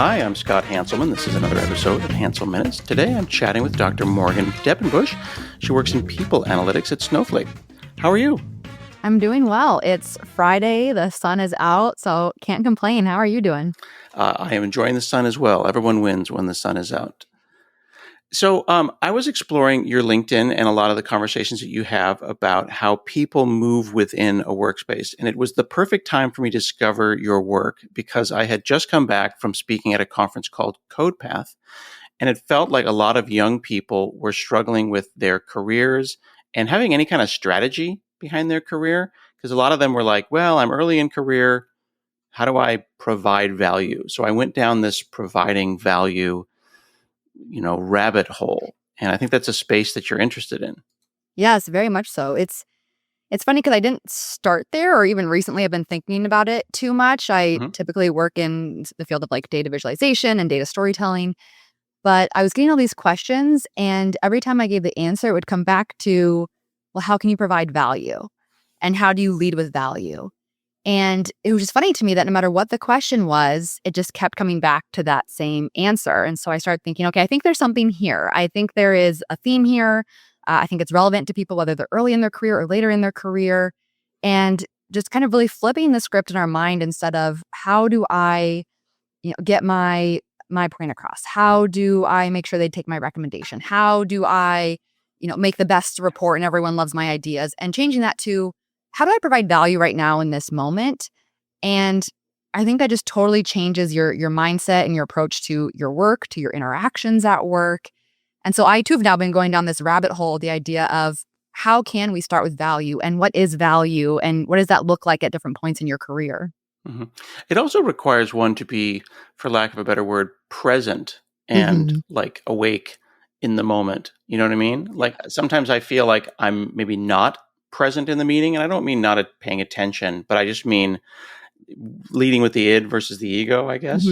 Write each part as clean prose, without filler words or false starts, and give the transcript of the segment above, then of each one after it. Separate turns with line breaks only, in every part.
Hi, I'm Scott Hanselman. This is another episode of Hansel Minutes. Today I'm chatting with Dr. Morgan Depenbusch. She works in people analytics at Snowflake. How are you?
I'm doing well. It's Friday. The sun is out, so can't complain. How are you doing?
I am enjoying the sun as well. Everyone wins when the sun is out. So I was exploring your LinkedIn and a lot of the conversations that you have about how people move within a workspace. And it was the perfect time for me to discover your work because I had just come back from speaking at a conference called CodePath. And it felt like a lot of young people were struggling with their careers and having any kind of strategy behind their career. Because a lot of them were like, well, I'm early in career. How do I provide value? So I went down this providing value rabbit hole. And I think that's a space that you're interested in.
Yes, very much so. It's funny because I didn't start there, or even recently I've been thinking about it too much. I typically work in the field of like data visualization and data storytelling, but I was getting all these questions, and every time I gave the answer, it would come back to, well, how can you provide value? And how do you lead with value? And it was just funny to me that no matter what the question was, it just kept coming back to that same answer. And so I started thinking, okay, I think there's something here. I think there is a theme here. I think it's relevant to people, whether they're early in their career or later in their career. And just kind of really flipping the script in our mind instead of how do I, get my point across? How do I make sure they take my recommendation? How do I, make the best report and everyone loves my ideas? And changing that to, how do I provide value right now in this moment? And I think that just totally changes your mindset and your approach to your work, to your interactions at work. And so I too have now been going down this rabbit hole, the idea of how can we start with value and what is value and what does that look like at different points in your career?
Mm-hmm. It also requires one to be, for lack of a better word, present and like awake in the moment. You know what I mean? Like sometimes I feel like I'm maybe not present in the meeting, and I don't mean not paying attention, but I just mean leading with the id versus the ego, I guess.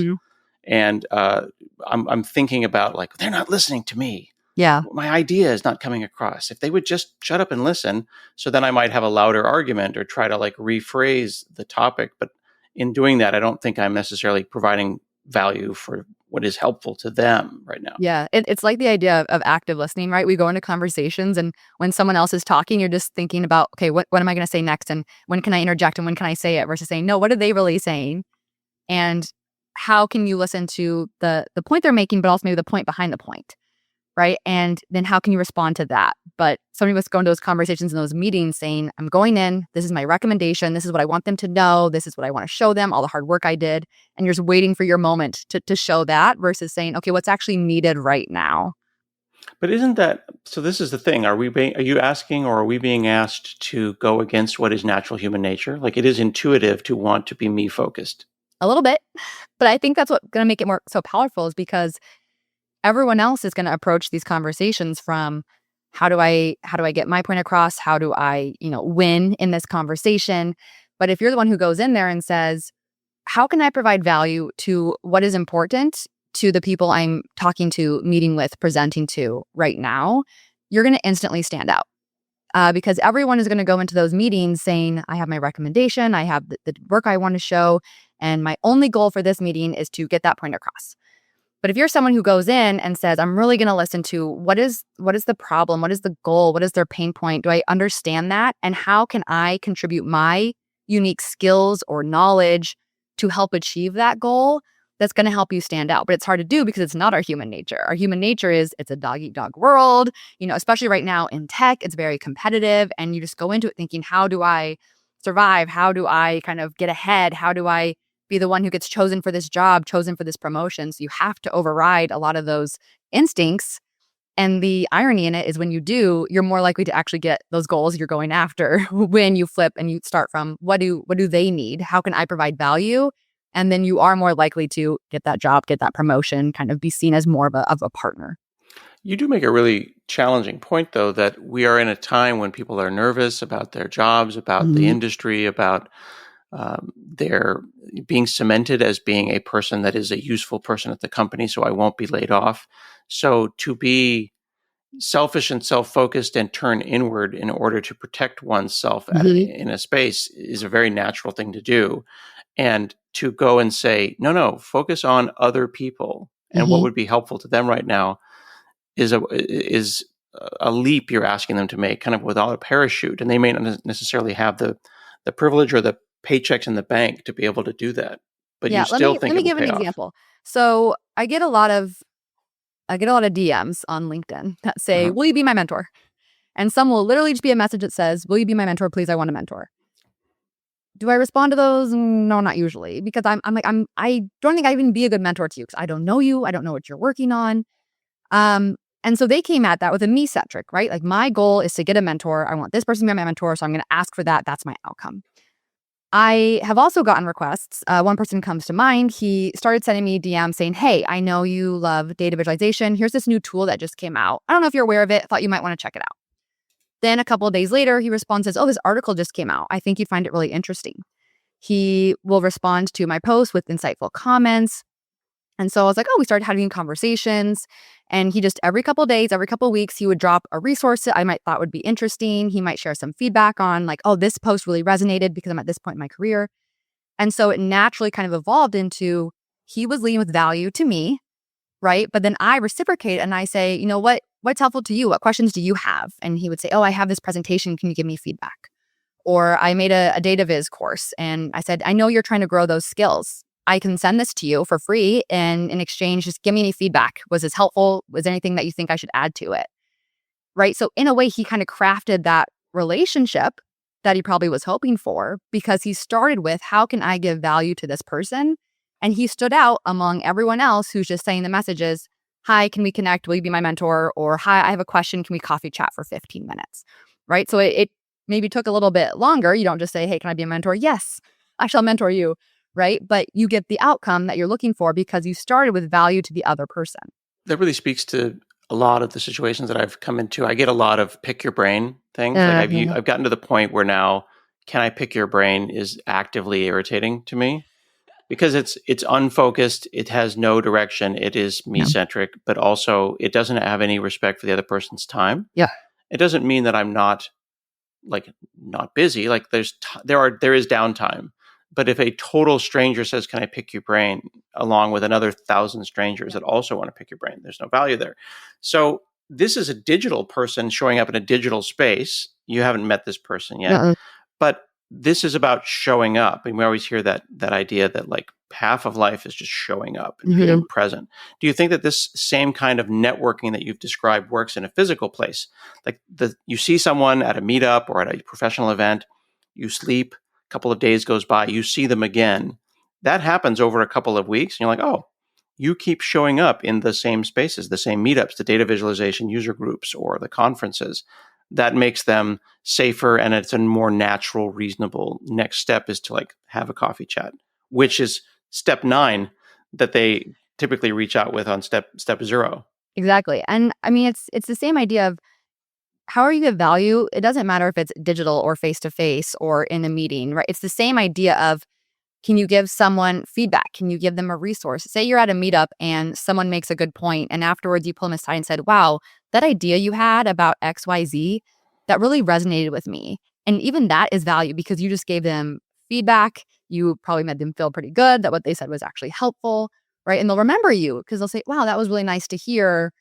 And I'm thinking about like, they're not listening to me.
Yeah.
My idea is not coming across. If they would just shut up and listen, so then I might have a louder argument or try to like rephrase the topic. But in doing that, I don't think I'm necessarily providing value for what is helpful to them right now.
Yeah, it's like the idea of active listening, right? We go into conversations, and when someone else is talking, you're just thinking about, okay, what am I going to say next? And when can I interject? And when can I say it? Versus saying, no, what are they really saying? And how can you listen to the point they're making, but also maybe the point behind the point, right? And then how can you respond to that? But so many of us go into those conversations and those meetings saying, I'm going in, this is my recommendation, this is what I want them to know, this is what I want to show them, all the hard work I did. And you're just waiting for your moment to show that versus saying, okay, what's actually needed right now?
But isn't that, so this is the thing, are you asking or are we being asked to go against what is natural human nature? Like it is intuitive to want to be me focused.
A little bit, but I think that's what's going to make it more so powerful is because everyone else is going to approach these conversations from how do I get my point across? How do I, win in this conversation? But if you're the one who goes in there and says, how can I provide value to what is important to the people I'm talking to, meeting with, presenting to right now, you're going to instantly stand out. Because everyone is going to go into those meetings saying, I have my recommendation, I have the work I want to show, and my only goal for this meeting is to get that point across. But if you're someone who goes in and says, I'm really going to listen to what is the problem? What is the goal? What is their pain point? Do I understand that? And how can I contribute my unique skills or knowledge to help achieve that goal? That's going to help you stand out. But it's hard to do because it's not our human nature. Our human nature is it's a dog eat dog world, especially right now in tech, it's very competitive. And you just go into it thinking, how do I survive? How do I kind of get ahead? How do I be the one who gets chosen for this job, chosen for this promotion? So you have to override a lot of those instincts. And the irony in it is when you do, you're more likely to actually get those goals you're going after when you flip and you start from what do they need? How can I provide value? And then you are more likely to get that job, get that promotion, kind of be seen as more of a partner.
You do make a really challenging point, though, that we are in a time when people are nervous about their jobs, about the industry, about their being cemented as being a person that is a useful person at the company, so I won't be laid off. So to be selfish and self-focused and turn inward in order to protect oneself in a space is a very natural thing to do. and to go and say, no, focus on other people and what would be helpful to them right now is a leap you're asking them to make, kind of without a parachute. And they may not necessarily have the privilege or the paychecks in the bank to be able to do that. But you
Yeah,
still
let
think
me
it will
give an
pay off.
example. So I get a lot of DMs on LinkedIn that say, "Will you be my mentor?" And some will literally just be a message that says, "Will you be my mentor? Please, I want a mentor." Do I respond to those? No, not usually, because I don't think I even be a good mentor to you because I don't know you. I don't know what you're working on. And so they came at that with a me centric, right? Like my goal is to get a mentor. I want this person to be my mentor, so I'm going to ask for that. That's my outcome. I have also gotten requests. One person comes to mind. He started sending me DMs saying, "Hey, I know you love data visualization. Here's this new tool that just came out. I don't know if you're aware of it. Thought you might want to check it out." Then a couple of days later, he responds, says, "Oh, this article just came out. I think you'd find it really interesting." He will respond to my post with insightful comments. And so I was like, oh, we started having conversations. And he just every couple of days, every couple of weeks, he would drop a resource that I might thought would be interesting. He might share some feedback on like, oh, this post really resonated because I'm at this point in my career. And so it naturally kind of evolved into he was leading with value to me, right? But then I reciprocate and I say, you know, what's helpful to you? What questions do you have? And he would say, oh, I have this presentation. Can you give me feedback? Or I made a data viz course and I said, I know you're trying to grow those skills. I can send this to you for free. And in exchange, just give me any feedback. Was this helpful? Was there anything that you think I should add to it? Right. So in a way, he kind of crafted that relationship that he probably was hoping for because he started with, how can I give value to this person? And he stood out among everyone else who's just saying the messages, hi, can we connect? Will you be my mentor? Or hi, I have a question. Can we coffee chat for 15 minutes? Right. So it maybe took a little bit longer. You don't just say, hey, can I be a mentor? Yes, I shall mentor you. Right. But you get the outcome that you're looking for because you started with value to the other person.
That really speaks to a lot of the situations that I've come into. I get a lot of pick your brain things. Like I've gotten to the point where now, can I pick your brain is actively irritating to me because it's unfocused. It has no direction. It is me centric, but also it doesn't have any respect for the other person's time.
Yeah.
It doesn't mean that I'm not busy. Like there is downtime. But if a total stranger says, can I pick your brain, along with another 1,000 strangers that also want to pick your brain, there's no value there. So this is a digital person showing up in a digital space. You haven't met this person yet, but this is about showing up. And we always hear that idea that like half of life is just showing up and being present. Do you think that this same kind of networking that you've described works in a physical place? Like you see someone at a meetup or at a professional event, you sleep, a couple of days goes by, you see them again. That happens over a couple of weeks. And you're like, oh, you keep showing up in the same spaces, the same meetups, the data visualization user groups, or the conferences. That makes them safer, and it's a more natural, reasonable next step is to like have a coffee chat, which is step 9 that they typically reach out with on step 0.
Exactly. And I mean, it's the same idea of how are you give value? It doesn't matter if it's digital or face to face or in a meeting, right? It's the same idea of, can you give someone feedback? Can you give them a resource? Say you're at a meetup and someone makes a good point, and afterwards you pull them aside and said, wow, that idea you had about XYZ, that really resonated with me. And even that is value because you just gave them feedback. You probably made them feel pretty good that what they said was actually helpful, right? And they'll remember you because they'll say, wow, that was really nice to hear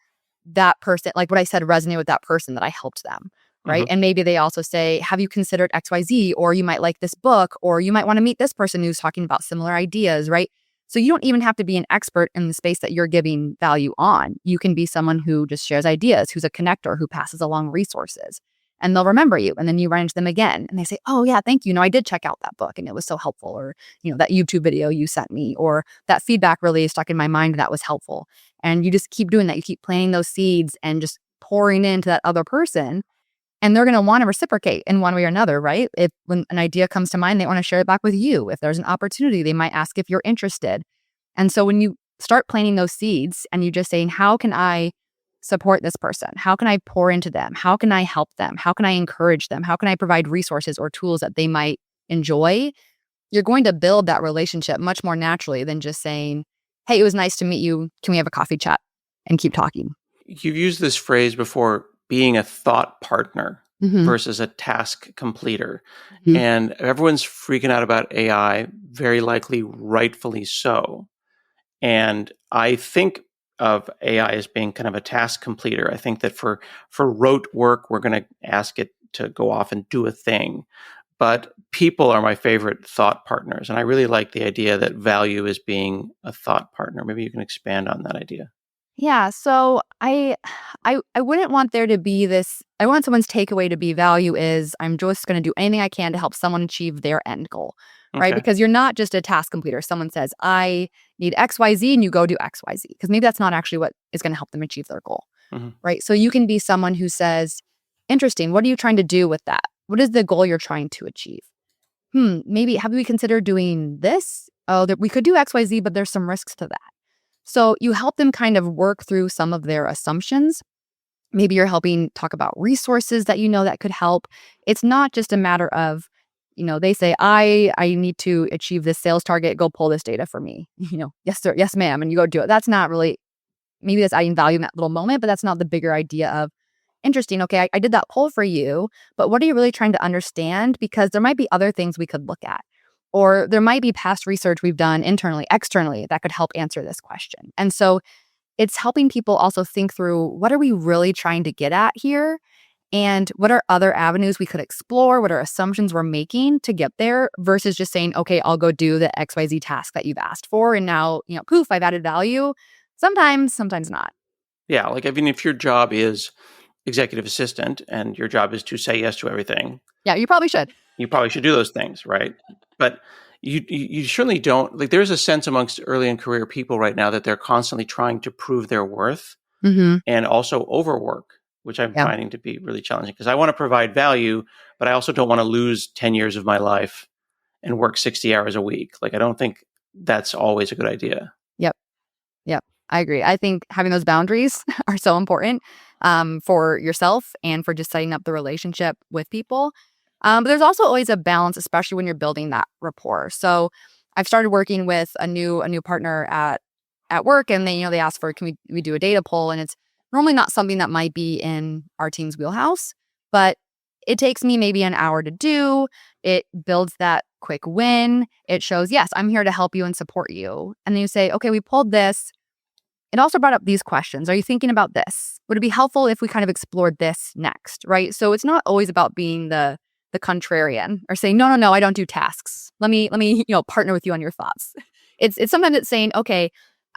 that person, like what I said resonated with that person, that I helped them. Right. And maybe they also say, have you considered XYZ? Or you might like this book, or you might want to meet this person who's talking about similar ideas. Right. So you don't even have to be an expert in the space that you're giving value on. You can be someone who just shares ideas, who's a connector, who passes along resources, and they'll remember you. And then you run into them again and they say, oh yeah, thank you. No, I did check out that book and it was so helpful. Or, that YouTube video you sent me, or that feedback really stuck in my mind that was helpful. And you just keep doing that. You keep planting those seeds and just pouring into that other person. And they're going to want to reciprocate in one way or another, right? If when an idea comes to mind, they want to share it back with you. If there's an opportunity, they might ask if you're interested. And so when you start planting those seeds and you just saying, how can I support this person? How can I pour into them? How can I help them? How can I encourage them? How can I provide resources or tools that they might enjoy? You're going to build that relationship much more naturally than just saying, hey, it was nice to meet you. Can we have a coffee chat and keep talking?
You've used this phrase before, being a thought partner.
Mm-hmm.
versus a task completer.
Mm-hmm.
And everyone's freaking out about AI, very likely rightfully so. And I think of AI as being kind of a task completer. I think that for rote work, we're going to ask it to go off and do a thing. But people are my favorite thought partners. And I really like the idea that value is being a thought partner. Maybe you can expand on that idea.
Yeah, so I wouldn't want there to be this. I want someone's takeaway to be value is I'm just going to do anything I can to help someone achieve their end goal, right?
Okay.
Because you're not just a task completer. Someone says, I need XYZ, and you go do XYZ, because maybe that's not actually what is going to help them achieve their goal,
Mm-hmm.
right? So you can be someone who says, interesting, what are you trying to do with that? What is the goal you're trying to achieve? Maybe have we considered doing this? Oh, that we could do XYZ, but there's some risks to that. So you help them kind of work through some of their assumptions. Maybe you're helping talk about resources that you know that could help. It's not just a matter of, they say, I need to achieve this sales target, go pull this data for me. Yes, sir, yes, ma'am, and you go do it. That's not really, maybe that's adding value in that little moment, but that's not the bigger idea of, interesting, okay, I did that poll for you, but what are you really trying to understand? Because there might be other things we could look at. Or there might be past research we've done internally, externally that could help answer this question. And so it's helping people also think through, what are we really trying to get at here? And what are other avenues we could explore? What are assumptions we're making to get there versus just saying, okay, I'll go do the XYZ task that you've asked for. And now, poof, I've added value. Sometimes not.
Yeah. Like, I mean, if your job is executive assistant and your job is to say yes to everything,
Yeah, you probably should.
you probably should do those things, right? But you certainly don't. Like, there's a sense amongst early in career people right now that they're constantly trying to prove their worth
Mm-hmm.
and also overwork, which I'm
Yeah.
finding to be really challenging because I want to provide value, but I also don't want to lose 10 years of my life and work 60 hours a week. Like, I don't think that's always a good idea.
Yep. Yep, I agree. I think having those boundaries are so important for yourself and for just setting up the relationship with people. But there's also always a balance, especially when you're building that rapport. So I've started working with a new partner at work, and they ask for, can we do a data poll, and it's normally not something that might be in our team's wheelhouse, but it takes me maybe an hour to do. It builds that quick win. It shows, yes, I'm here to help you and support you. And then you say, okay, we pulled this. It also brought up these questions. Are you thinking about this? Would it be helpful if we kind of explored this next, right? So it's not always about being the contrarian or saying, no, I don't do tasks. Let me partner with you on your thoughts. It's sometimes it's saying, okay,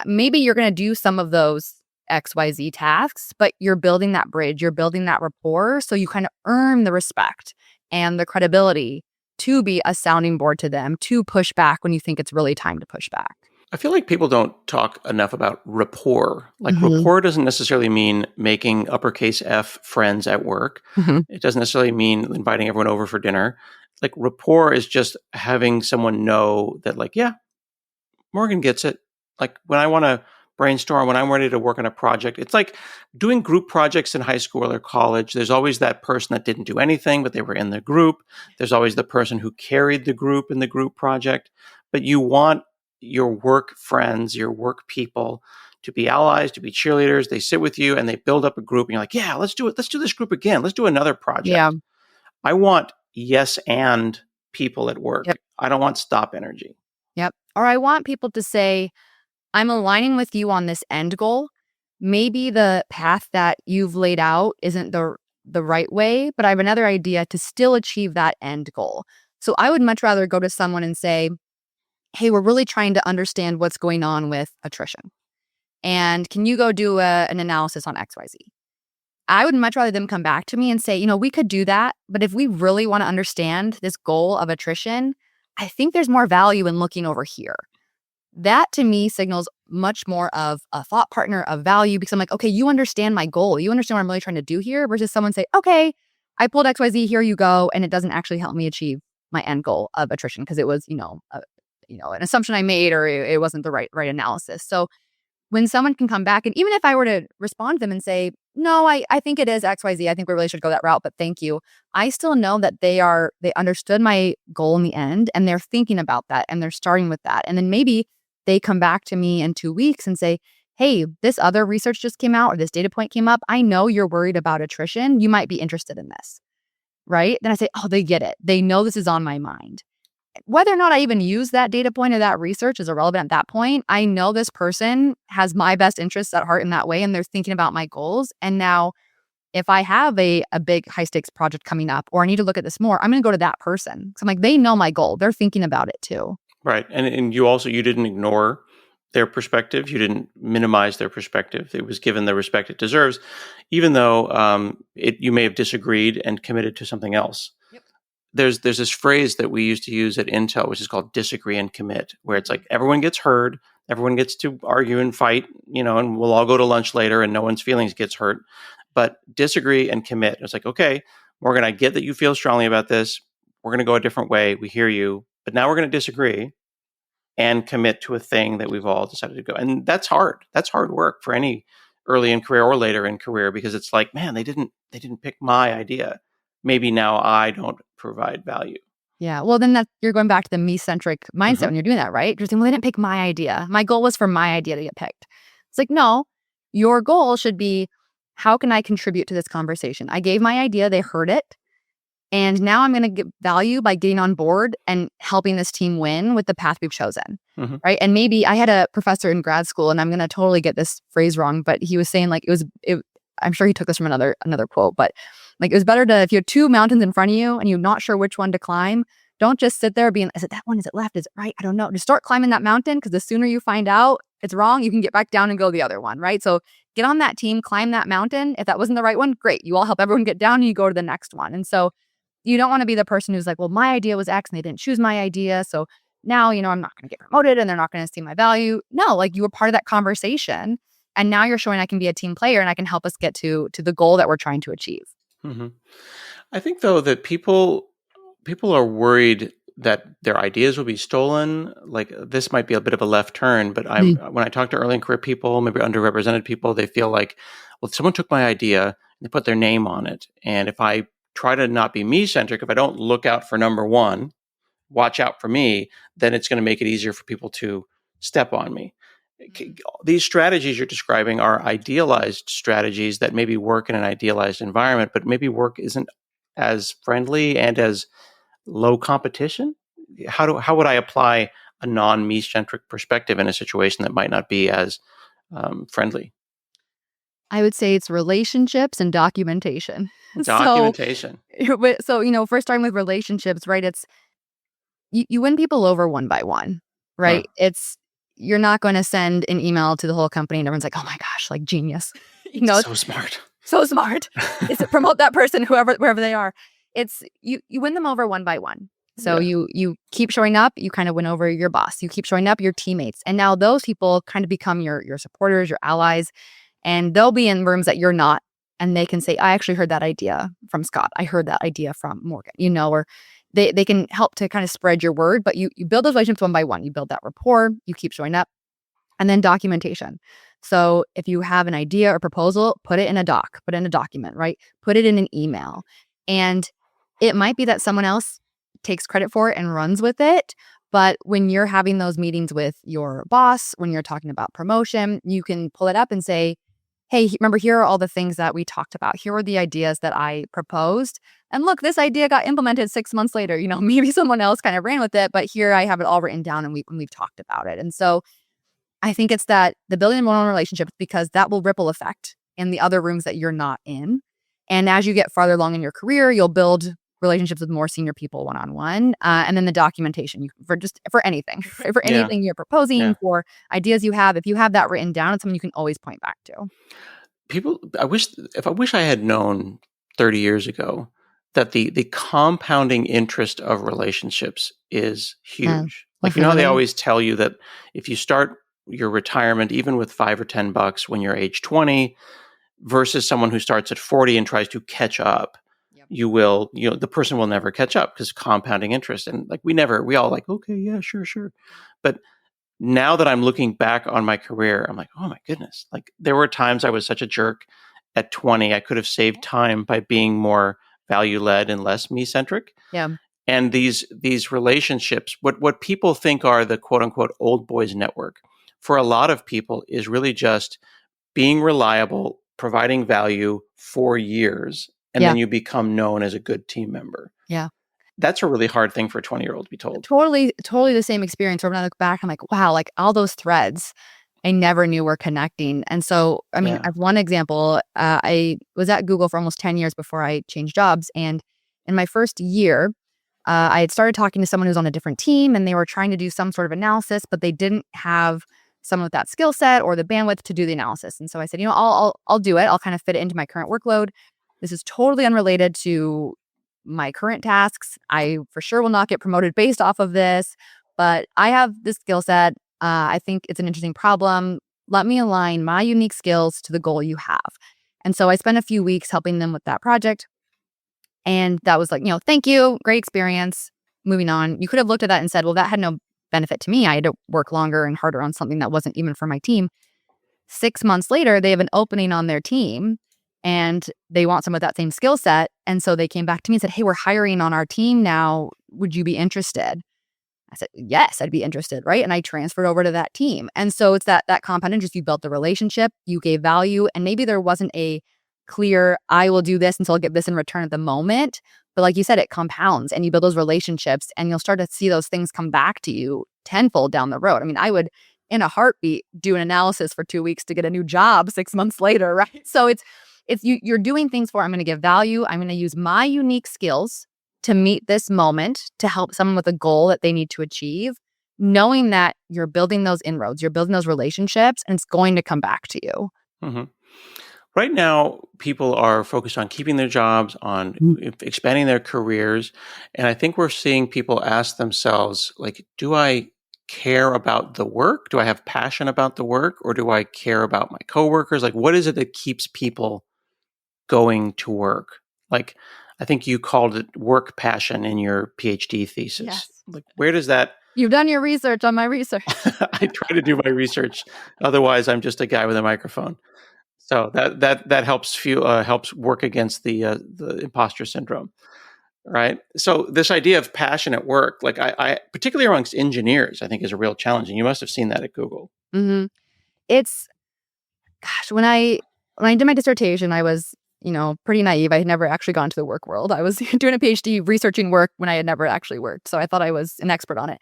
maybe you're going to do some of those XYZ tasks, but you're building that bridge, you're building that rapport, so you kind of earn the respect and the credibility to be a sounding board to them, to push back when you think it's really time to push back.
I feel like people don't talk enough about rapport. Like,
Mm-hmm.
rapport doesn't necessarily mean making uppercase F friends at work.
Mm-hmm.
It doesn't necessarily mean inviting everyone over for dinner. Like, rapport is just having someone know that, like, yeah, Morgan gets it. Like, when I want to brainstorm, when I'm ready to work on a project, it's like doing group projects in high school or college. There's always that person that didn't do anything, but they were in the group. There's always the person who carried the group in the group project. But you want your work friends, your work people to be allies, to be cheerleaders. They sit with you and they build up a group and you're like, yeah, let's do it. Let's do this group again. Let's do another
Yeah.
project. I want yes and people at work.
Yep.
I don't want stop energy.
Yep. Or I want people to say, I'm aligning with you on this end goal. Maybe the path that you've laid out isn't the right way, but I have another idea to still achieve that end goal. So I would much rather go to someone and say, hey, we're really trying to understand what's going on with attrition. And can you go do an analysis on XYZ? I would much rather them come back to me and say, we could do that, but if we really want to understand this goal of attrition, I think there's more value in looking over here. That to me signals much more of a thought partner of value, because I'm like, okay, you understand my goal. You understand what I'm really trying to do here, versus someone say, okay, I pulled XYZ, here you go. And it doesn't actually help me achieve my end goal of attrition because it was, an assumption I made, or it wasn't the right analysis. So when someone can come back, and even if I were to respond to them and say, no, I think it is XYZ, I think we really should go that route, but thank you. I still know that they understood my goal in the end, and they're thinking about that, and they're starting with that. And then maybe they come back to me in 2 weeks and say, hey, this other research just came out, or this data point came up. I know you're worried about attrition. You might be interested in this. right? Then I say, oh, they get it. They know this is on my mind. Whether or not I even use that data point or that research is irrelevant at that point. I know this person has my best interests at heart in that way, and they're thinking about my goals. And now if I have a big high stakes project coming up, or I need to look at this more, I'm going to go to that person. So I'm like, they know my goal. They're thinking about it too.
Right. And you didn't ignore their perspective. You didn't minimize their perspective. It was given the respect it deserves, even though you may have disagreed and committed to something else.
Yep.
There's this phrase that we used to use at Intel, which is called disagree and commit, where it's like everyone gets heard, everyone gets to argue and fight, and we'll all go to lunch later and no one's feelings gets hurt. But disagree and commit. It's like, okay, Morgan, I get that you feel strongly about this. We're going to go a different way. We hear you. But now we're going to disagree and commit to a thing that we've all decided to go. And that's hard. That's hard work for any early in career or later in career, because it's like, man, they didn't pick my idea. Maybe now I don't provide value.
Yeah. Well, then you're going back to the me-centric mindset when you're doing that, right? You're saying, well, they didn't pick my idea. My goal was for my idea to get picked. It's like, no, your goal should be, how can I contribute to this conversation? I gave my idea, they heard it. And now I'm going to get value by getting on board and helping this team win with the path we've chosen, right? And maybe I had a professor in grad school, and I'm going to totally get this phrase wrong, but he was saying like I'm sure he took this from another quote, but like it was better to, if you have two mountains in front of you and you're not sure which one to climb, don't just sit there being, is it that one? Is it left? Is it right? I don't know. Just start climbing that mountain, because the sooner you find out it's wrong, you can get back down and go the other one, right? So get on that team, climb that mountain. If that wasn't the right one, great. You all help everyone get down and you go to the next one. And so you don't want to be the person who's like, well, my idea was X and they didn't choose my idea. So now, I'm not going to get promoted and they're not going to see my value. No, like you were part of that conversation. And now you're showing I can be a team player and I can help us get to the goal that we're trying to achieve.
I think, though, that people are worried that their ideas will be stolen. Like, this might be a bit of a left turn, but when I talk to early in career people, maybe underrepresented people, they feel like, well, if someone took my idea and they put their name on it, and if I try to not be me-centric, if I don't look out for number one, watch out for me, then it's going to make it easier for people to step on me. These strategies you're describing are idealized strategies that maybe work in an idealized environment, but maybe work isn't as friendly and as low competition. How would I apply a non-me-centric perspective in a situation that might not be as friendly?
I would say it's relationships and documentation.
Documentation.
So first starting with relationships, right? It's you win people over one by one, right? You're not going to send an email to the whole company and everyone's like, oh my gosh, like genius.
So smart.
So smart. It's to promote that person, wherever they are. It's you win them over one by one. So you keep showing up, you kind of win over your boss. You keep showing up, your teammates. And now those people kind of become your supporters, your allies, and they'll be in rooms that you're not. And they can say, I actually heard that idea from Scott. I heard that idea from Morgan, or they can help to kind of spread your word, but you build those relationships one by one. You build that rapport, you keep showing up, and then documentation. So if you have an idea or proposal, put it in a doc, put it in a document, right? Put it in an email. And it might be that someone else takes credit for it and runs with it. But when you're having those meetings with your boss, when you're talking about promotion, you can pull it up and say, hey, remember, here are all the things that we talked about. Here are the ideas that I proposed. And look, this idea got implemented 6 months later. Maybe someone else kind of ran with it, but here I have it all written down and we've talked about it. And so I think it's that the building one-on-one relationships, because that will ripple effect in the other rooms that you're not in. And as you get farther along in your career, you'll build relationships with more senior people one-on-one. And then the documentation for anything, for anything you're proposing, for ideas you have, if you have that written down, it's something you can always point back to.
I wish I had known 30 years ago that the compounding interest of relationships is huge. Like, how they always tell you that if you start your retirement, even with $5 or $10 when you're age 20 versus someone who starts at 40 and tries to catch up, the person will never catch up because compounding interest. And like, we all like, okay, yeah, sure. But now that I'm looking back on my career, I'm like, oh my goodness. Like, there were times I was such a jerk at 20. I could have saved time by being more value-led and less me-centric.
Yeah.
And these relationships, what people think are the quote-unquote old boys network, for a lot of people is really just being reliable, providing value for years, and
Yeah.
then you become known as a good team member.
Yeah.
That's a really hard thing for a 20-year-old to be told.
Totally the same experience where when I look back, I'm like, wow, like all those threads I never knew were connecting. And so, I mean,
Yeah.
I've one example. I was at Google for almost 10 years before I changed jobs. And in my first year, I had started talking to someone who's on a different team and they were trying to do some sort of analysis, but they didn't have someone with that skill set or the bandwidth to do the analysis. And so I said, I'll do it. I'll kind of fit it into my current workload. This is totally unrelated to my current tasks. I for sure will not get promoted based off of this, but I have this skill set. I think it's an interesting problem. Let me align my unique skills to the goal you have. And so I spent a few weeks helping them with that project. And that was like, thank you. Great experience. Moving on. You could have looked at that and said, well, that had no benefit to me. I had to work longer and harder on something that wasn't even for my team. 6 months later, they have an opening on their team and they want some of that same skill set. And so they came back to me and said, hey, we're hiring on our team now. Would you be interested? I said, yes, I'd be interested, right? And I transferred over to that team. And so it's that compound interest. You built the relationship, you gave value, and maybe there wasn't a clear, I will do this until I'll get this in return at the moment. But like you said, it compounds and you build those relationships and you'll start to see those things come back to you tenfold down the road. I mean, I would, in a heartbeat, do an analysis for 2 weeks to get a new job 6 months later, right? So you're doing things for, I'm going to give value. I'm going to use my unique skills to meet this moment to help someone with a goal that they need to achieve, knowing that you're building those inroads, you're building those relationships, and it's going to come back to you.
Mm-hmm. Right now, people are focused on keeping their jobs, on expanding their careers. And I think we're seeing people ask themselves, like, do I care about the work? Do I have passion about the work? Or do I care about my coworkers? Like, what is it that keeps people going to work? Like, I think you called it work passion in your PhD thesis.
Yes.
Like, where does that...
You've done your research on my research.
I try to do my research. Otherwise, I'm just a guy with a microphone. So that helps work against the imposter syndrome, right? So this idea of passion at work, like I particularly amongst engineers, I think is a real challenge, and you must have seen that at Google.
Mm-hmm. It's, gosh, when I did my dissertation, I was pretty naive. I had never actually gone to the work world. I was doing a PhD researching work when I had never actually worked, so I thought I was an expert on it.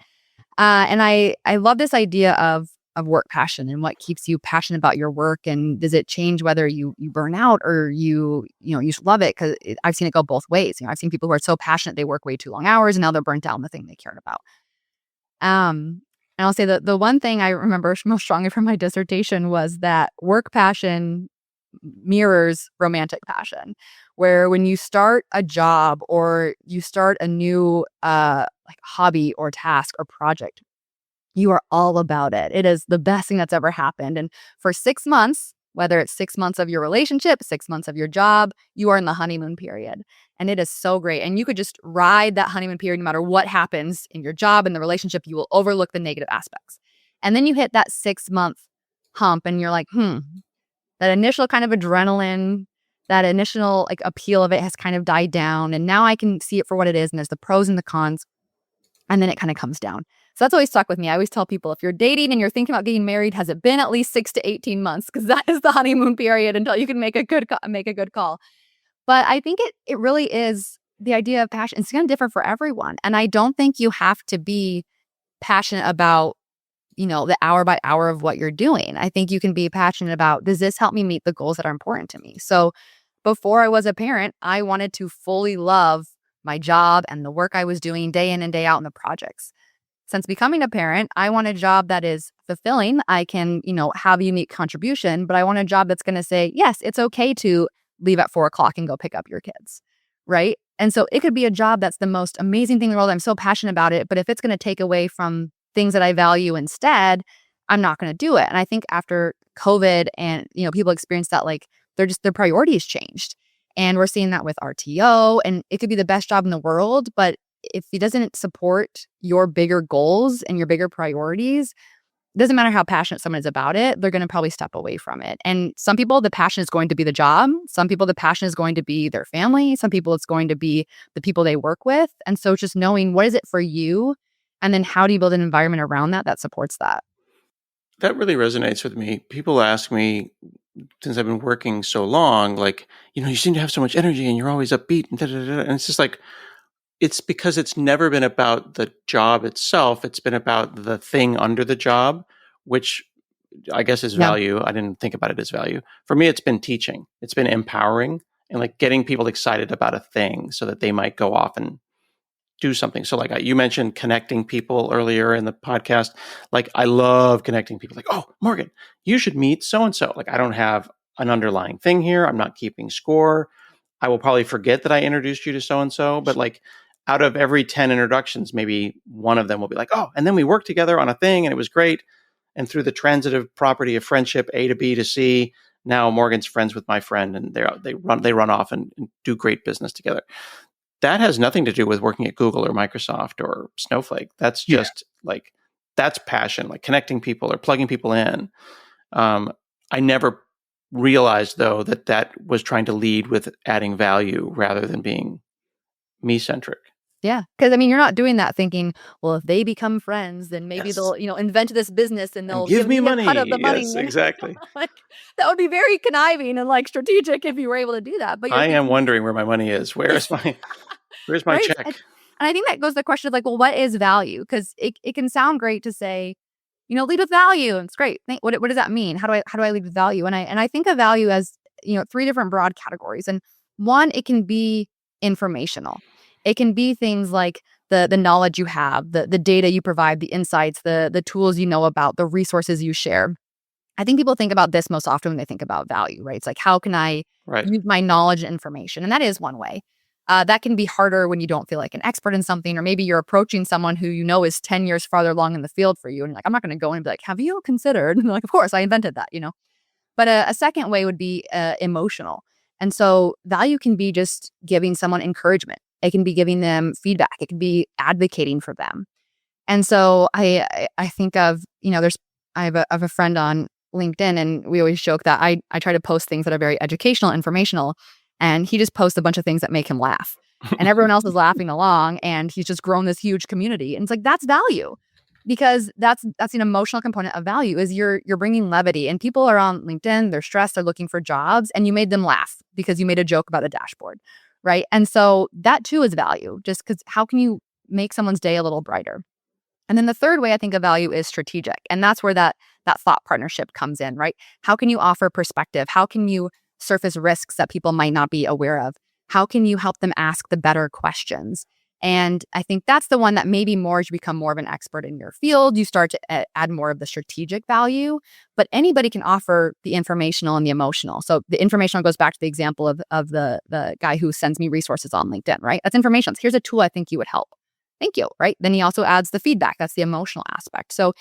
And I love this idea of work passion and what keeps you passionate about your work, and does it change whether you burn out or you love it? Because I've seen it go both ways. I've seen people who are so passionate they work way too long hours and now they're burnt out on the thing they cared about. And I'll say that the one thing I remember most strongly from my dissertation was that work passion mirrors romantic passion, where when you start a job or you start a new like hobby or task or project, you are all about it. It is the best thing that's ever happened. And for 6 months, whether it's 6 months of your relationship, 6 months of your job, you are in the honeymoon period. And it is so great. And you could just ride that honeymoon period no matter what happens in your job and the relationship. You will overlook the negative aspects. And then you hit that 6-month hump and you're like, that initial kind of adrenaline, that initial like appeal of it has kind of died down. And now I can see it for what it is. And there's the pros and the cons. And then it kind of comes down. So that's always stuck with me. I always tell people, if you're dating and you're thinking about getting married, has it been at least 6 to 18 months? Because that is the honeymoon period until you can make a good call. But I think it really is the idea of passion. It's going to differ for everyone. And I don't think you have to be passionate about, the hour by hour of what you're doing. I think you can be passionate about, does this help me meet the goals that are important to me? So before I was a parent, I wanted to fully love my job and the work I was doing day in and day out in the projects. Since becoming a parent, I want a job that is fulfilling. I can, have a unique contribution, but I want a job that's going to say, yes, it's okay to leave at 4 o'clock and go pick up your kids, right? And so it could be a job that's the most amazing thing in the world. I'm so passionate about it, but if it's going to take away from things that I value instead, I'm not going to do it. And I think after COVID and, people experience that, like their priorities changed. And we're seeing that with RTO, and it could be the best job in the world, but if it doesn't support your bigger goals and your bigger priorities, it doesn't matter how passionate someone is about it, they're going to probably step away from it. And some people, the passion is going to be the job. Some people, the passion is going to be their family. Some people, it's going to be the people they work with. And so just knowing what is it for you, and then how do you build an environment around that supports that.
That really resonates with me. People ask me, since I've been working so long, like, you seem to have so much energy and you're always upbeat and da, da, da. And it's just like, it's because it's never been about the job itself. It's been about the thing under the job, which I guess is
Yeah.
value. I didn't think about it as value. For me, it's been teaching. It's been empowering and like getting people excited about a thing so that they might go off and do something. So like you mentioned connecting people earlier in the podcast. Like I love connecting people. Like, oh, Morgan, you should meet so-and-so. Like I don't have an underlying thing here. I'm not keeping score. I will probably forget that I introduced you to so-and-so, but like out of every 10 introductions, maybe one of them will be like, oh, and then we worked together on a thing and it was great. And through the transitive property of friendship, A to B to C, now Morgan's friends with my friend and they run off and do great business together. That has nothing to do with working at Google or Microsoft or Snowflake. That's just like, that's passion, like connecting people or plugging people in. I never realized though that was trying to lead with adding value rather than being me-centric.
Yeah. Because, I mean, you're not doing that thinking, well, if they become friends, then maybe
Yes.
they'll, invent this business and
And
they'll
give me
me a cut of
money.
the money.
Yes, exactly.
Like, that would be very conniving and like strategic if you were able to do that. But you're
I am
thinking,
wondering where my money is. Where's my
right?
check?
And I think that goes to the question of like, well, what is value? Because it can sound great to say, lead with value. And it's great. What does that mean? How do I lead with value? And I think of value as, three different broad categories. And one, it can be informational. It can be things like the knowledge you have, the data you provide, the insights, the tools you know about, the resources you share. I think people think about this most often when they think about value, right? It's like, how can I use my knowledge and information? And that is one way. That can be harder when you don't feel like an expert in something, or maybe you're approaching someone who is 10 years farther along in the field for you. And you're like, I'm not going to go in and be like, have you considered? And they're like, of course, I invented that. But a second way would be emotional. And so value can be just giving someone encouragement. It can be giving them feedback. It can be advocating for them. And so I think of, I have a friend on LinkedIn, and we always joke that I try to post things that are very educational, informational, and he just posts a bunch of things that make him laugh. And everyone else is laughing along, and he's just grown this huge community. And it's like, that's value, because that's an emotional component of value, is you're bringing levity. And people are on LinkedIn, they're stressed, they're looking for jobs, and you made them laugh because you made a joke about a dashboard, right? And so that too is value, just because how can you make someone's day a little brighter? And then the third way I think of value is strategic. And that's where that thought partnership comes in, right? How can you offer perspective? How can you surface risks that people might not be aware of? How can you help them ask the better questions? And I think that's the one that maybe more as you become more of an expert in your field, you start to add more of the strategic value. But anybody can offer the informational and the emotional. So the informational goes back to the example of the guy who sends me resources on LinkedIn, right? That's information. Here's a tool I think you would help. Thank you, right? Then he also adds the feedback. That's the emotional aspect. So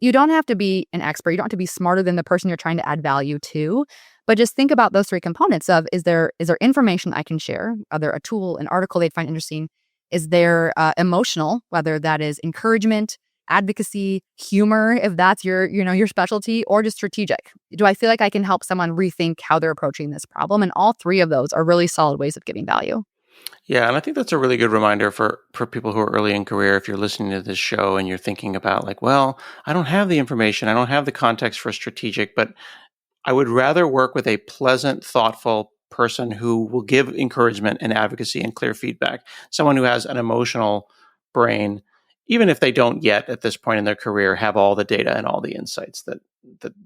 you don't have to be an expert. You don't have to be smarter than the person you're trying to add value to. But just think about those three components of, is there information I can share? Are there a tool, an article they'd find interesting? Is there emotional, whether that is encouragement, advocacy, humor, if that's your specialty, or just strategic? Do I feel like I can help someone rethink how they're approaching this problem? And all three of those are really solid ways of giving value.
Yeah, and I think that's a really good reminder for people who are early in career. If you're listening to this show and you're thinking about like, well, I don't have the information, I don't have the context for strategic, but I would rather work with a pleasant, thoughtful person who will give encouragement and advocacy and clear feedback. Someone who has an emotional brain, even if they don't yet at this point in their career have all the data and all the insights that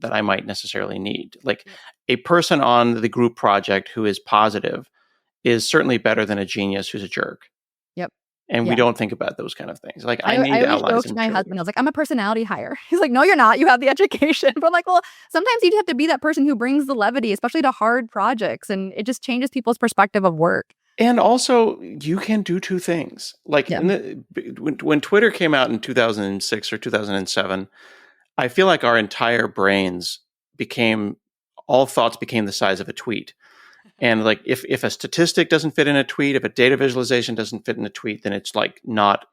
I might necessarily need. Like a person on the group project who is positive is certainly better than a genius who's a jerk.
Yep.
And
Yeah.
we don't think about those kind of things. Like I
I
need
always
allies
joke to
and
my
cheerleaders.
husband, I was like, I'm a personality hire. He's like, no, you're not. You have the education. But I'm like, well, sometimes you have to be that person who brings the levity, especially to hard projects. And it just changes people's perspective of work.
And also, you can do two things. Like
Yeah.
when Twitter came out in 2006 or 2007, I feel like our entire brains all thoughts became the size of a tweet. And like if a statistic doesn't fit in a tweet, if a data visualization doesn't fit in a tweet, then it's like not,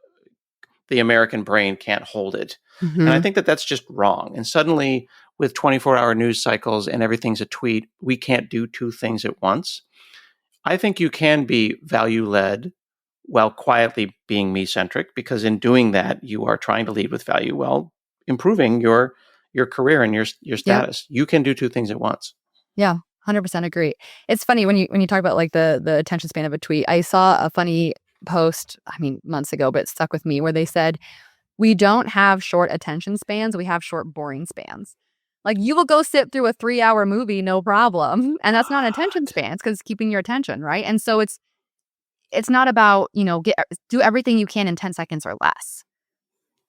the American brain can't hold it.
Mm-hmm.
And I think that that's just wrong. And suddenly with 24-hour news cycles and everything's a tweet, we can't do two things at once. I think you can be value-led while quietly being me-centric, because in doing that, you are trying to lead with value while improving your career and your status. Yep. You can do two things at once.
Yeah, 100% agree. It's funny when you talk about like the attention span of a tweet. I saw a funny post, I mean, months ago, but it stuck with me, where they said, we don't have short attention spans, we have short boring spans. Like, you will go sit through a 3-hour movie, no problem. And that's not an attention span. It's because it's keeping your attention, right? And so it's not about, do everything you can in 10 seconds or less.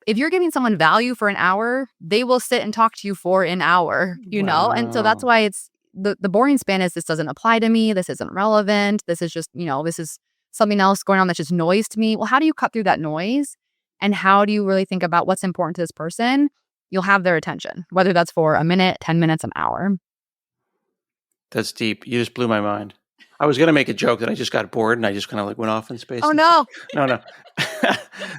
If you're giving someone value for an hour, they will sit and talk to you for an hour,
Wow.
And so that's why it's the boring span is, this doesn't apply to me. This isn't relevant. This is just, this is something else going on that's just noise to me. Well, how do you cut through that noise? And how do you really think about what's important to this person? You'll have their attention, whether that's for a minute, 10 minutes, an hour.
That's deep. You just blew my mind. I was going to make a joke that I just got bored and I just kind of like went off in space.
Oh, no.
No.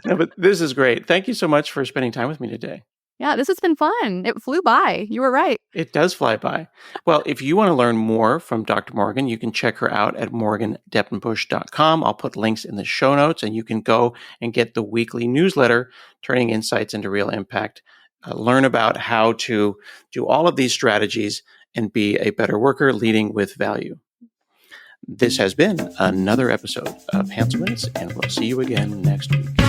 No, but this is great. Thank you so much for spending time with me today.
Yeah, this has been fun. It flew by. You were right.
It does fly by. Well, if you want to learn more from Dr. Morgan, you can check her out at morgandepenbusch.com. I'll put links in the show notes, and you can go and get the weekly newsletter, Turning Insights into Real Impact. Learn about how to do all of these strategies and be a better worker leading with value. This has been another episode of Hanselman's, and we'll see you again next week.